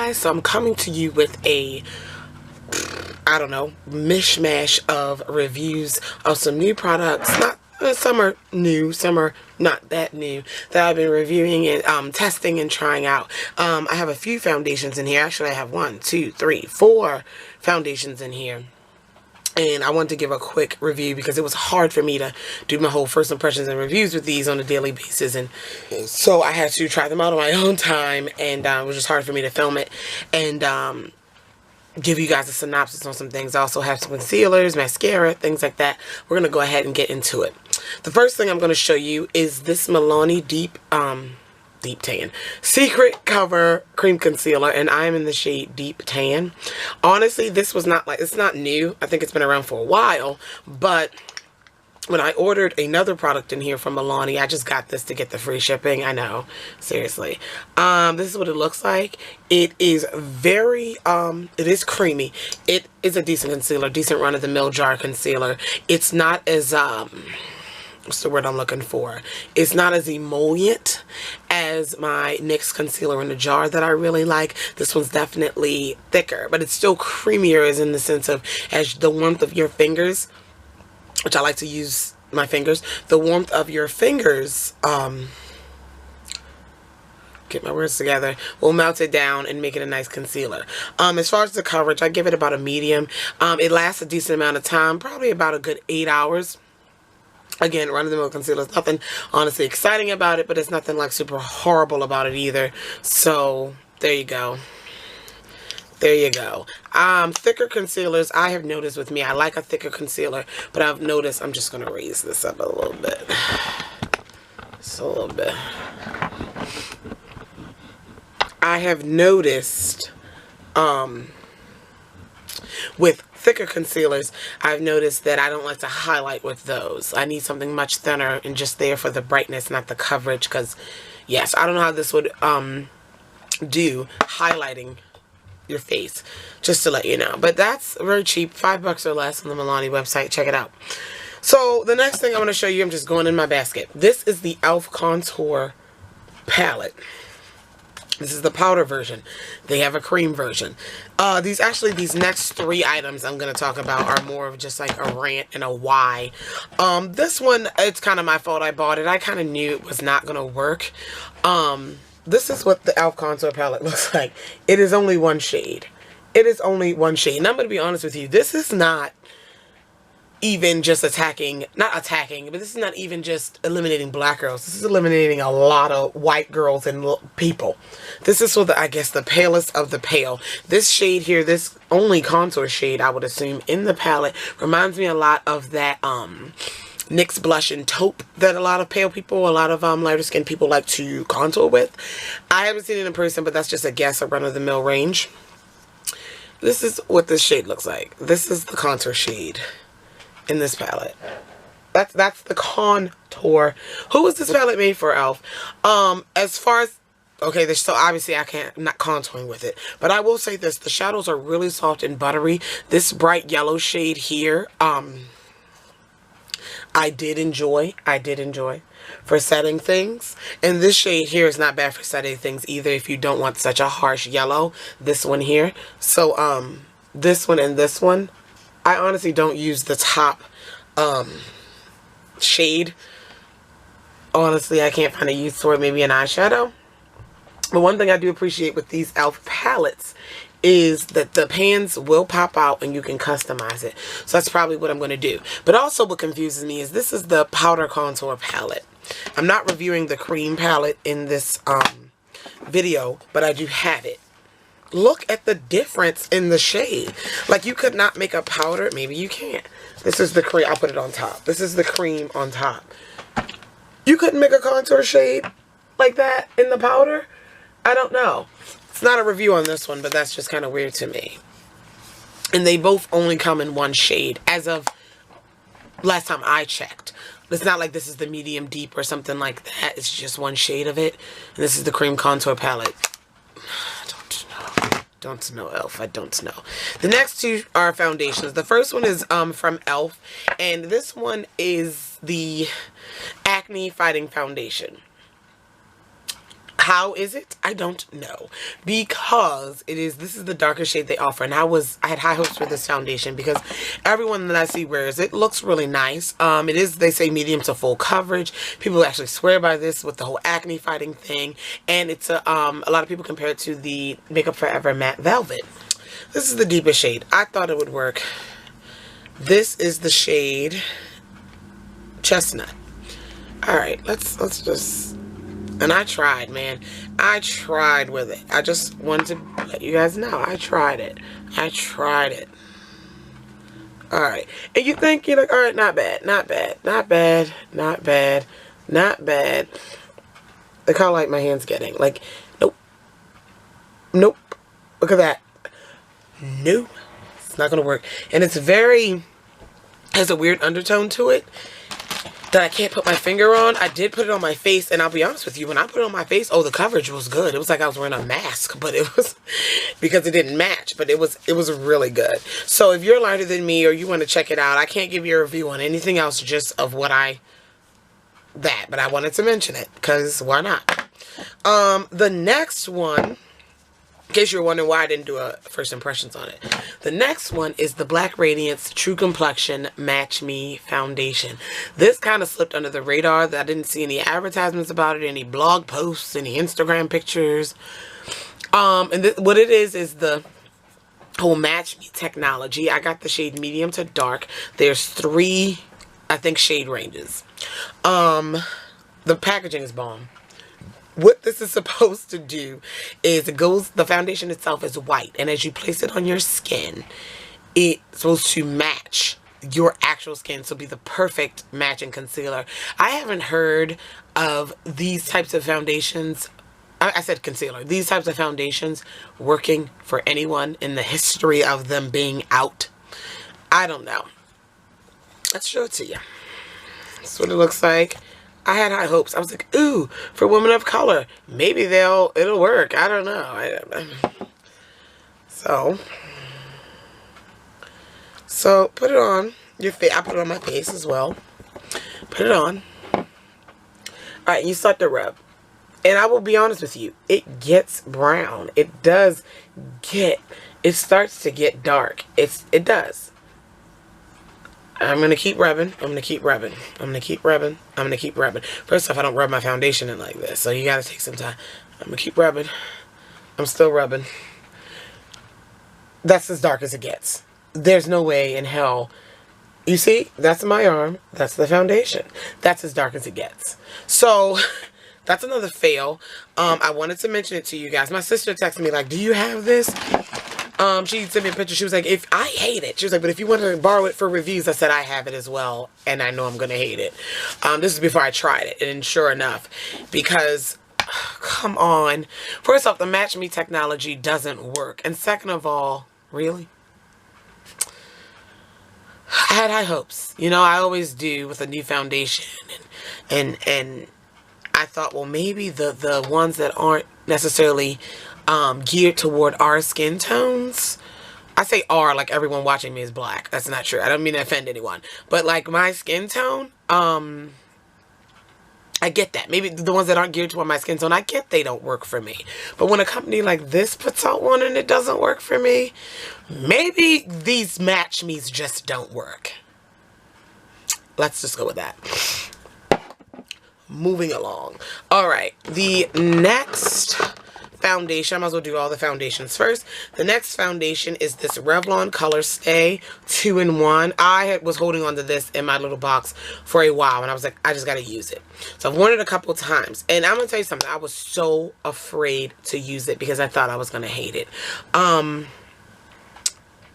guys, so I'm coming to you with a, I don't know, mishmash of reviews of some new products. Not some are new, some are not that new, that I've been reviewing and testing and trying out. I have a few foundations in here. Actually, I have 1, 2, 3, 4 foundations in here. And I wanted to give a quick review because it was hard for me to do my whole first impressions and reviews with these on a daily basis. And so I had to try them out on my own time. And it was just hard for me to film it and give you guys a synopsis on some things. I also have some concealers, mascara, things like that. We're going to go ahead and get into it. The first thing I'm going to show you is this Milani Deep Tan Secret Cover Cream Concealer, and I'm in the shade Deep Tan. Honestly, this was not like, it's not new. I think it's been around for a while, but when I ordered another product in here from Milani, I just got this to get the free shipping. I know, seriously. This is what it looks like. It is very, it is creamy. It is a decent concealer, decent run-of-the-mill jar concealer. It's not as, what's the word I'm looking for? It's not as emollient as my NYX concealer in the jar that I really like. This one's definitely thicker, but it's still creamier, as in the sense of as the warmth of your fingers, which I like to use my fingers, the warmth of your fingers, get my words together, will melt it down and make it a nice concealer. As far as the coverage, I give it about a medium. It lasts a decent amount of time, probably about a good 8 hours. Again, run-of-the-mill concealer. There's nothing honestly exciting about it, but it's nothing like super horrible about it either. So there you go. There you go. Thicker concealers, I have noticed with me, I like a thicker concealer, but I've noticed, I'm just going to raise this up a little bit. Just a little bit. I have noticed, with thicker concealers, I've noticed that I don't like to highlight with those. I need something much thinner and just there for the brightness, not the coverage, because, yes, I don't know how this would do highlighting your face, just to let you know. But that's very cheap, $5 or less on the Milani website. Check it out. So the next thing I want to show you, I'm just going in my basket. This is the e.l.f. Contour palette. This is the powder version. They have a cream version. These next 3 items I'm going to talk about are more of just like a rant and a why. This one, it's kind of my fault I bought it. I kind of knew it was not going to work. This is what the e.l.f. Contour palette looks like. It is only 1 shade. It is only 1 shade. And I'm going to be honest with you. This is not even just not attacking, but this is not even just eliminating black girls. This is eliminating a lot of white girls and people. This is I guess the palest of the pale. This shade here, this only contour shade, I would assume, in the palette, reminds me a lot of that NYX blush and taupe that a lot of pale people, a lot of lighter skinned people like to contour with. I haven't seen it in person, but that's just a guess, a run-of-the-mill range. This is what this shade looks like. This is the contour shade in this palette. That's the contour. Who was this palette made for, e.l.f.? As far as, okay, so obviously I'm not contouring with it, but I will say this, the shadows are really soft and buttery. This bright yellow shade here, I did enjoy for setting things. And this shade here is not bad for setting things either if you don't want such a harsh yellow. This one here. So, this one and this one, I honestly don't use the top shade. Honestly, I can't find a use for it. Maybe an eyeshadow. But one thing I do appreciate with these e.l.f. palettes is that the pans will pop out and you can customize it. So that's probably what I'm going to do. But also what confuses me is this is the powder contour palette. I'm not reviewing the cream palette in this video, but I do have it. Look at the difference in the shade. Like, you could not make a powder. Maybe you can't. This is the cream. I'll put it on top. This is the cream on top. You couldn't make a contour shade like that in the powder? I don't know. It's not a review on this one, but that's just kind of weird to me. And they both only come in 1 shade as of last time I checked. It's not like this is the medium deep or something like that. It's just 1 shade of it. And this is the cream contour palette. Don't know, e.l.f. I don't know. The next 2 are foundations. The first one is from e.l.f. And this one is the Acne Fighting Foundation. How is it? I don't know, because this is the darkest shade they offer, and I had high hopes for this foundation because everyone that I see wears it. Looks really nice. It is, they say, medium to full coverage. People actually swear by this with the whole acne fighting thing, and it's a lot of people compare it to the Makeup Forever Matte Velvet. This is the deepest shade. I thought it would work. This is the shade Chestnut. All right, let's just. And I tried, man. I tried with it. I just wanted to let you guys know. I tried it. I tried it. Alright. And you think, you're like, alright, not bad. Not bad. Not bad. Not bad. Not bad. Look how light my hand's getting. Like, nope. Nope. Look at that. Nope. It's not going to work. And it's has a weird undertone to it that I can't put my finger on. I did put it on my face, and I'll be honest with you, when I put it on my face, oh, the coverage was good. It was like I was wearing a mask, but it was because it didn't match, but it was really good. So if you're lighter than me or you want to check it out, I can't give you a review on anything else, just of what but I wanted to mention it because why not? The next one, in case you're wondering why I didn't do a first impressions on it. The next one is the Black Radiance True Complexion Match Me Foundation. This kind of slipped under the radar. I didn't see any advertisements about it, any blog posts, any Instagram pictures. And what it is the whole Match Me technology. I got the shade medium to dark. There's 3, I think, shade ranges. The packaging is bomb. What this is supposed to do is the foundation itself is white, and as you place it on your skin, it's supposed to match your actual skin, so be the perfect matching concealer. I haven't heard of these types of foundations. I said concealer. These types of foundations working for anyone in the history of them being out. I don't know. Let's show it to you. That's what it looks like. I had high hopes. I was like, ooh, for women of color, maybe it'll work. I don't know. So put it on your face. I put it on my face as well. Put it on. All right, you start to rub. And I will be honest with you, it gets brown. It starts to get dark. It does. I'm going to keep rubbing. I'm going to keep rubbing. I'm going to keep rubbing. I'm going to keep rubbing. First off, I don't rub my foundation in like this, so you got to take some time. I'm going to keep rubbing. I'm still rubbing. That's as dark as it gets. There's no way in hell. You see, that's my arm. That's the foundation. That's as dark as it gets. So that's another fail. I wanted to mention it to you guys. My sister texted me like, do you have this? She sent me a picture. She was like, I hate it. She was like, but if you want to borrow it for reviews, I said, I have it as well. And I know I'm going to hate it. This is before I tried it. And sure enough, because, come on. First off, the Match Me technology doesn't work. And second of all, really? I had high hopes. You know, I always do with a new foundation. And I thought, well, maybe the ones that aren't necessarily geared toward our skin tones. I say our like everyone watching me is black. That's not true. I don't mean to offend anyone. But like my skin tone, I get that. Maybe the ones that aren't geared toward my skin tone, I get they don't work for me. But when a company like this puts out one and it doesn't work for me, maybe these Match Me's just don't work. Let's just go with that. Moving along. Alright, the next foundation, I might as well do all the foundations first. The next foundation is this Revlon Colorstay 2-in-1. I was holding on to this in my little box for a while, and I was like, I just got to use it. So I've worn it a couple times, and I'm going to tell you something. I was so afraid to use it because I thought I was going to hate it.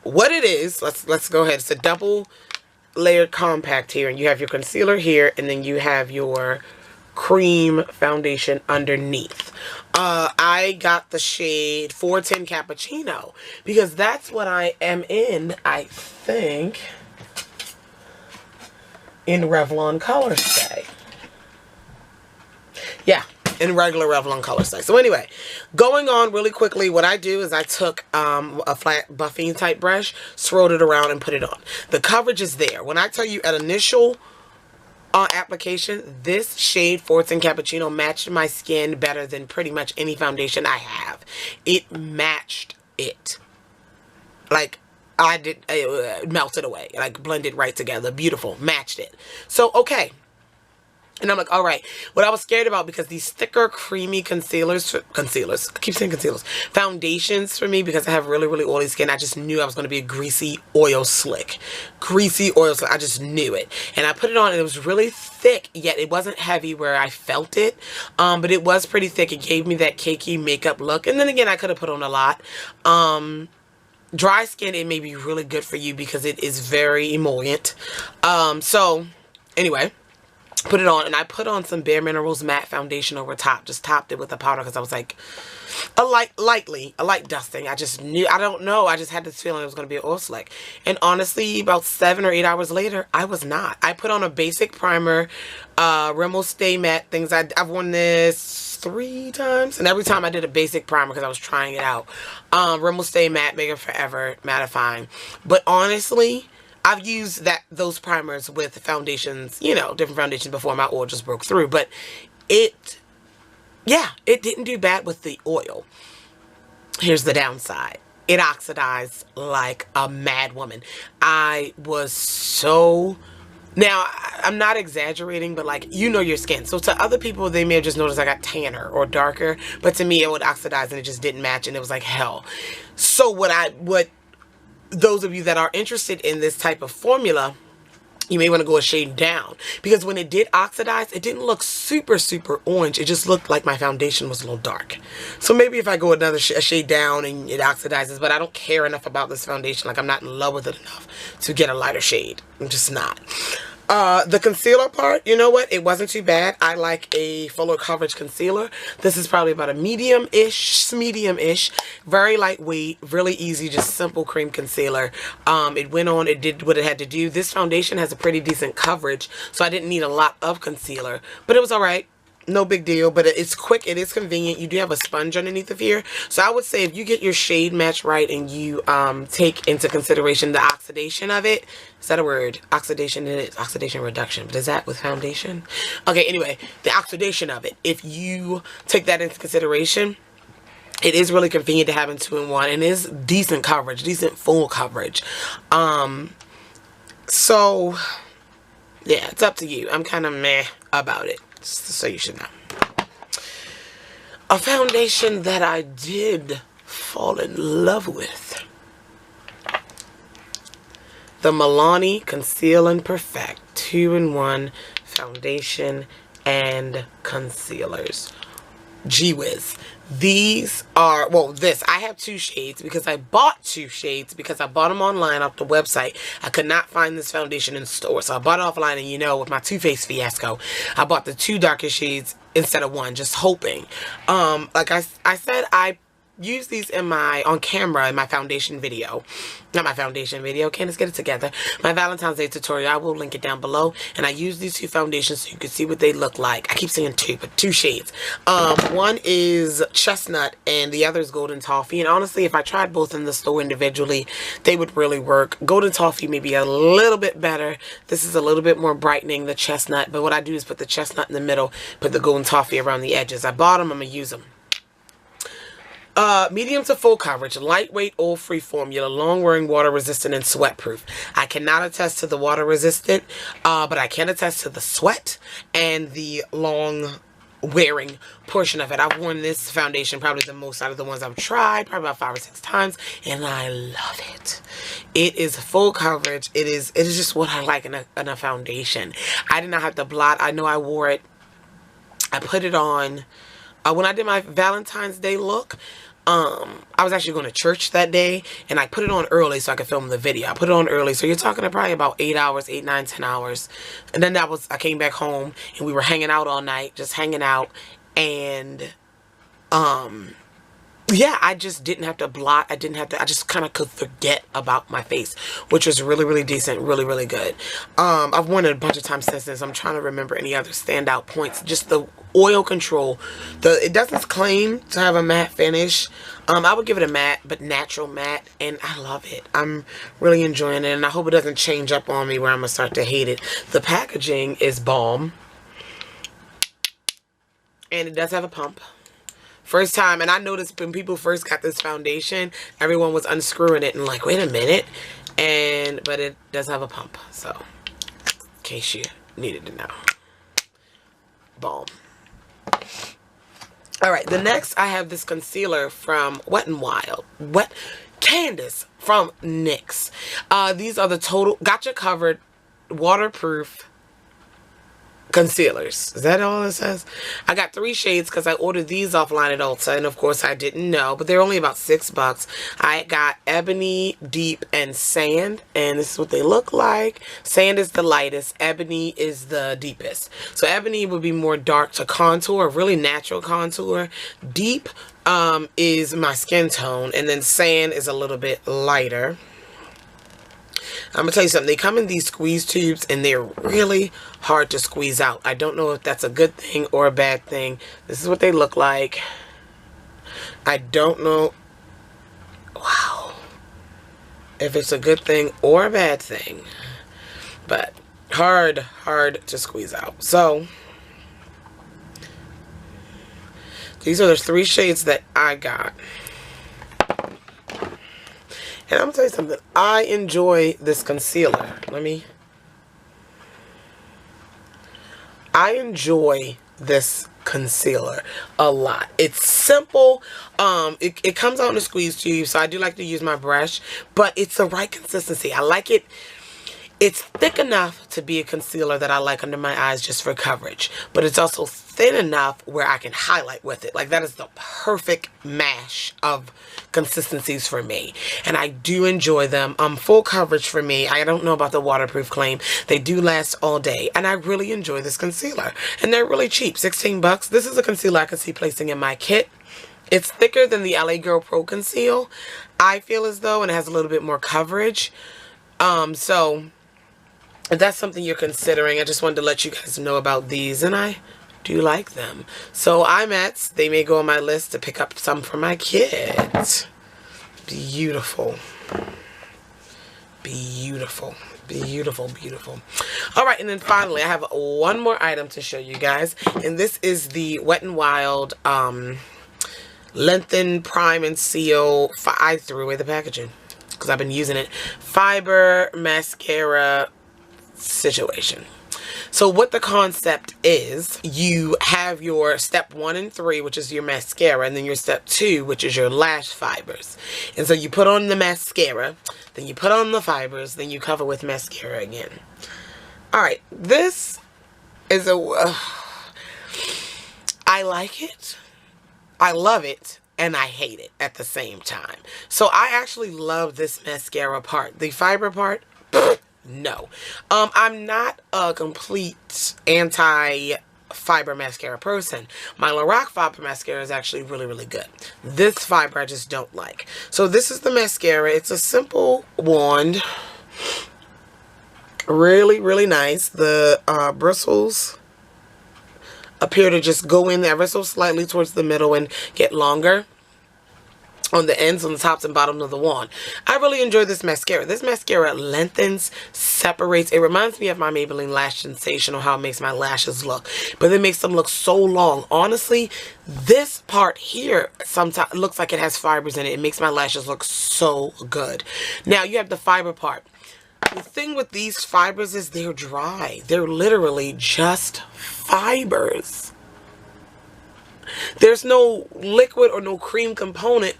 What it is, let's go ahead. It's a double layered compact here, and you have your concealer here, and then you have your cream foundation underneath. I got the shade 410 Cappuccino because that's what I am in, I think, in Revlon Colorstay. Yeah, in regular Revlon Colorstay. So anyway, going on really quickly, what I do is I took a flat buffing type brush, swirled it around, and put it on. The coverage is there. When I tell you at initial application, this shade Fortin Cappuccino matched my skin better than pretty much any foundation I have. It matched it. Like, it melted away. Like, blended right together. Beautiful. Matched it. So, okay. And I'm like, all right. What I was scared about, because these thicker, creamy foundations for me, because I have really, really oily skin, I just knew I was going to be a greasy oil slick. I just knew it. And I put it on, and it was really thick, yet it wasn't heavy where I felt it. But it was pretty thick. It gave me that cakey makeup look. And then again, I could have put on a lot. Dry skin, it may be really good for you because it is very emollient. So, anyway. Put it on, and I put on some Bare Minerals matte foundation over top. Just topped it with a powder because I was like, a light dusting. I just knew, I don't know, I just had this feeling it was going to be an oil slick. And honestly, about 7 or 8 hours later, I was not. I put on a basic primer, Rimmel Stay Matte things. I've worn this 3 times, and every time I did a basic primer because I was trying it out. Rimmel Stay Matte, Make It Forever, mattifying. But honestly, I've used those primers with foundations, you know, different foundations before my oil just broke through. But it didn't do bad with the oil. Here's the downside. It oxidized like a mad woman. I was so... Now, I'm not exaggerating, but like, you know your skin. So to other people, they may have just noticed I got tanner or darker. But to me, it would oxidize and it just didn't match. And it was like hell. So what those of you that are interested in this type of formula, you may want to go a shade down, because when it did oxidize, it didn't look super orange. It just looked like my foundation was a little dark. So maybe if I go a shade down and it oxidizes, but I don't care enough about this foundation. Like, I'm not in love with it enough to get a lighter shade. I'm just not. The concealer part, you know what? It wasn't too bad. I like a fuller coverage concealer. This is probably about a medium-ish, very lightweight, really easy, just simple cream concealer. It went on, it did what it had to do. This foundation has a pretty decent coverage, so I didn't need a lot of concealer, but it was all right. No big deal, but it's quick. It is convenient. You do have a sponge underneath of here. So I would say if you get your shade match right and you take into consideration the oxidation of it. Is that a word? Oxidation, it is oxidation reduction. But is that with foundation? Okay, anyway, the oxidation of it. If you take that into consideration, it is really convenient to have in 2-in-1, and it is decent coverage, decent full coverage. So yeah, it's up to you. I'm kind of meh about it. So you should know. A foundation that I did fall in love with. The Milani Conceal and Perfect 2-in-1 foundation and concealers. Gee whiz. These are, well, I have 2 shades because I bought 2 shades because I bought them online off the website. I could not find this foundation in store, so I bought it offline, and you know, with my Too Faced fiasco, I bought the 2 darker shades instead of 1, just hoping. Like I said, I use these on camera in my foundation video. Not my foundation video. Candace, get it together. My Valentine's Day tutorial. I will link it down below. And I use these 2 foundations so you can see what they look like. I keep saying 2, but 2 shades. One is Chestnut and the other is Golden Toffee. And honestly, if I tried both in the store individually, they would really work. Golden Toffee may be a little bit better. This is a little bit more brightening, the Chestnut. But what I do is put the Chestnut in the middle, put the Golden Toffee around the edges. I bought them. I'm going to use them. Medium to full coverage, lightweight, oil-free formula, long-wearing, water-resistant, and sweat-proof. I cannot attest to the water-resistant, but I can attest to the sweat and the long-wearing portion of it. I've worn this foundation probably the most out of the ones I've tried, probably about 5 or 6 times, and I love it. It is full coverage. It is just what I like in a foundation. I did not have to blot. I know I wore it. I put it on. When I did my Valentine's Day look, I was actually going to church that day, and I put it on early so I could film the video. I put it on early, so you're talking probably about 8 hours, 8, 9, 10 hours. And then I came back home, and we were hanging out all night, just hanging out, and, yeah, I just didn't have to blot. I just kind of could forget about my face, which was really, really decent, really, really good. I've worn it a bunch of times since then, so I'm trying to remember any other standout points. Just the oil control. It doesn't claim to have a matte finish. I would give it a matte, but natural matte, and I love it. I'm really enjoying it, and I hope it doesn't change up on me where I'm going to start to hate it. The packaging is bomb, and it does have a pump. First time, and I noticed when people first got this foundation, everyone was unscrewing it and like, wait a minute, but it does have a pump, so in case you needed to know. Bomb. Alright, the next I have this concealer from Wet n Wild. Candace from NYX. These are the total Gotcha Covered waterproof concealers. Is that all it says? I got 3 shades because I ordered these offline at Ulta, and of course I didn't know, but they're only about $6. I got Ebony, Deep, and Sand, and this is what they look like. Sand is the lightest, Ebony is the deepest. So Ebony would be more dark to contour, really natural contour. Deep is my skin tone, and then Sand is a little bit lighter. I'm going to tell you something. They come in these squeeze tubes, and they're really hard to squeeze out. I don't know if that's a good thing or a bad thing. This is what they look like. I don't know. Wow. If it's a good thing or a bad thing. But hard to squeeze out. So, these are the 3 shades that I got. And I'm going to tell you something. I enjoy this concealer. I enjoy this concealer a lot. It's simple. It comes out in a squeeze tube, so I do like to use my brush. But it's the right consistency. I like it. It's thick enough to be a concealer that I like under my eyes just for coverage. But it's also thin enough where I can highlight with it. Like, that is the perfect mash of consistencies for me. And I do enjoy them. Full coverage for me. I don't know about the waterproof claim. They do last all day. And I really enjoy this concealer. And they're really cheap. 16 bucks. This is a concealer I can see placing in my kit. It's thicker than the LA Girl Pro Conceal, I feel as though, and it has a little bit more coverage. So if that's something you're considering, I just wanted to let you guys know about these, and I do like them. So IMATs, they may go on my list to pick up some for my kids. Beautiful. Beautiful. Beautiful, beautiful. Alright, and then finally, I have one more item to show you guys, and this is the Wet n Wild Lengthen, Prime, and Seal. I threw away the packaging because I've been using it. Fiber mascara situation. So what the concept is, you have your step 1 and 3, which is your mascara, and then your step 2, which is your lash fibers. And so you put on the mascara, then you put on the fibers, then you cover with mascara again. Alright, this is I like it, I love it, and I hate it at the same time. So I actually love this mascara part. The fiber part, no. I'm not a complete anti-fiber mascara person. My Lorac fiber mascara is actually really, really good. This fiber I just don't like. So this is the mascara. It's a simple wand. Really, really nice. The bristles appear to just go in ever so slightly towards the middle and get longer on the ends, on the tops and bottoms of the wand. I really enjoy this mascara. This mascara lengthens, separates. It reminds me of my Maybelline Lash Sensational, how it makes my lashes look. But it makes them look so long. Honestly, this part here sometimes looks like it has fibers in it. It makes my lashes look so good. Now, you have the fiber part. The thing with these fibers is they're dry. They're literally just fibers. There's no liquid or no cream component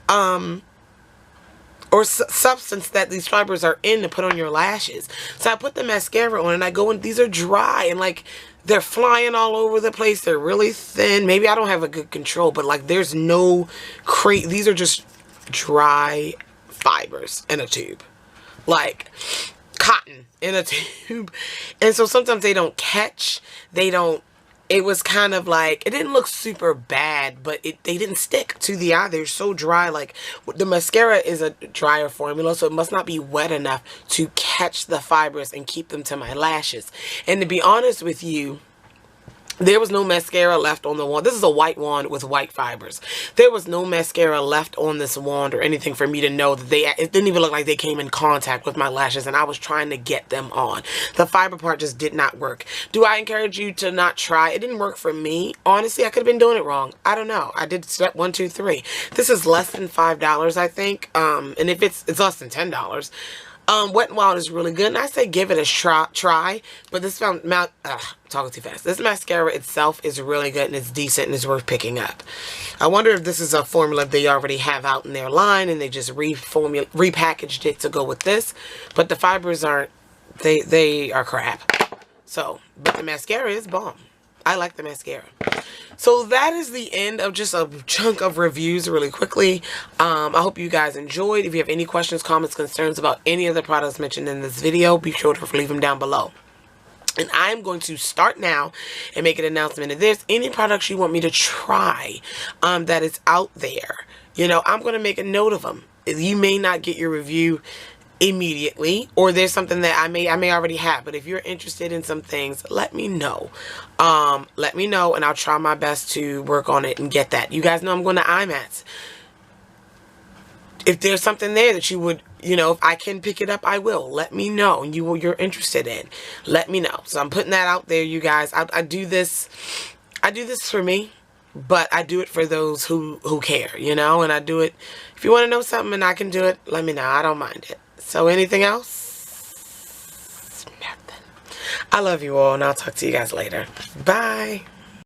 or substance that these fibers are in to put on your lashes. So I put the mascara on and I go in. These are dry and like they're flying all over the place. They're really thin. Maybe I don't have a good control, but like there's no cream. These are just dry fibers in a tube. Like cotton in a tube. And so sometimes they don't catch. They don't. it was kind of like, it didn't look super bad, but they didn't stick to the eye. They're so dry. Like, the mascara is a drier formula, so it must not be wet enough to catch the fibers and keep them to my lashes. And to be honest with you, there was no mascara left on the wand. This is a white wand with white fibers. There was no mascara left on this wand or anything for me to know that it didn't even look like they came in contact with my lashes, and I was trying to get them on. The fiber part just did not work. Do I encourage you to not try? It didn't work for me. Honestly, I could have been doing it wrong. I don't know. I did step 1, 2, 3. This is less than $5, I think. And if it's less than $10. Wet n Wild is really good, and I say give it a try. But this talking too fast. This mascara itself is really good, and it's decent, and it's worth picking up. I wonder if this is a formula they already have out in their line, and they just repackaged it to go with this. But the fibers aren't. They are crap. So, but the mascara is bomb. I like the mascara. So that is the end of just a chunk of reviews really quickly. I hope you guys enjoyed. If you have any questions, comments, concerns about any of the products mentioned in this video, be sure to leave them down below. And I'm going to start now and make an announcement. If there's any products you want me to try that is out there, you know, I'm going to make a note of them. You may not get your review immediately, or there's something that I may already have, but if you're interested in some things, let me know. Let me know, and I'll try my best to work on it and get that. You guys know I'm going to IMATS. If there's something there that you would, you know, if I can pick it up, I will. Let me know, and you're interested in. Let me know. So I'm putting that out there, you guys. I do this for me, but I do it for those who care, you know, and I do it. If you want to know something and I can do it, let me know. I don't mind it. So anything else? Nothing. I love you all, and I'll talk to you guys later. Bye.